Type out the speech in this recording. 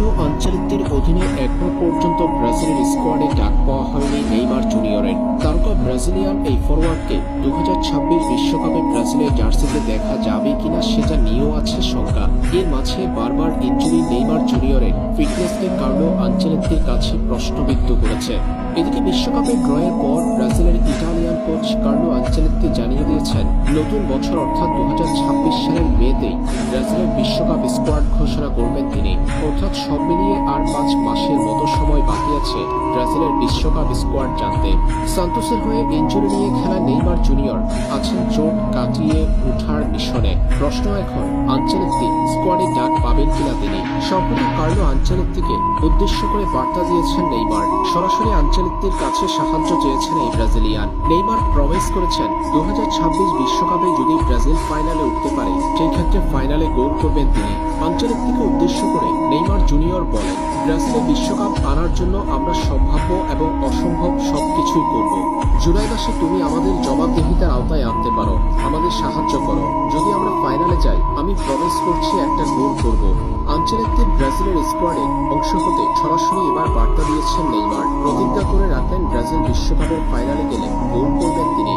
Carlo আনচেলত্তির অধীনে এখনো পর্যন্ত ব্রাজিলের স্কোয়াডে ডাক পাওয়া হয়নি নেইমার জুনিয়রের। তারকা ব্রাজিলিয়ান এই ফরোয়ার্ডকে 2026 বিশ্বকাপে ব্রাজিলের জার্সিতে দেখা যাবে কিনা সেটা নিয়েও আছে শঙ্কা। এর মাঝে বারবার ইনজুরি নেইমার জুনিয়রের ফিটনেসকে কার্লো আনচেলত্তির কাছে প্রশ্নবিদ্ধ করেছে। এদিকে বিশ্বকাপের ড্রয়ের পর ব্রাজিলের ইটালিয়ান কোচ কার্লো আনচেলত্তি জানিয়ে দিয়েছেন, নতুন বছর অর্থাৎ 2026 সালের মেতেই ব্রাজিলের বিশ্বকাপ স্কোয়াড ঘোষণা করবেন তিনি। অর্থাৎ সব মিলিয়ে আর 5 মাসের মতো সময় বাকি আছে ব্রাজিলের বিশ্বকাপ স্কোয়াড জানতে। সান্তোসের হয়ে ইনজুরি নিয়ে খেলা নেইমার জুনিয়র আছেন চোট কাটিয়ে ওঠার মিশনে। প্রশ্ন এখন আনচেলত্তি স্কোয়াডে ডাক পাবেন কিনা তিনি। সম্প্রতি কার্লো আনচেলত্তিকে উদ্দেশ্য করে বার্তা দিয়েছেন নেইমার। সরাসরি আনচেলত্তির কাছে সাহায্য চেয়েছেন এই ব্রাজিলিয়ান। নেইমার প্রমিস করেছেন 2026 বিশ্বকাপে যদি ব্রাজিল ফাইনালে উঠতে পারে সেই ক্ষেত্রে ফাইনালে গোল করবেন তিনি। আনচেলত্তিকে উদ্দেশ্য করে নেইমার জুনিয়র বলেন, ব্রাজিলে বিশ্বকাপ আনার জন্য আমরা সম্ভাব্য এবং অসম্ভব সবকিছুই করব। জুলাই মাসে তুমি আমাদের জবাবদিহিতার আওতায় আনতে পারো, আমাদের সাহায্য করো। যদি আমরা ফাইনালে যাই আমি প্রমিস করছি একটা গোল করব। আনচেলত্তির ব্রাজিলের স্কোয়াডে অংশ হতে সরাসরি এবার বার্তা দিয়েছেন নেইমার। প্রতিজ্ঞা করে রাখলেন ব্রাজিল বিশ্বকাপের ফাইনালে গেলে গোল করবেন তিনি।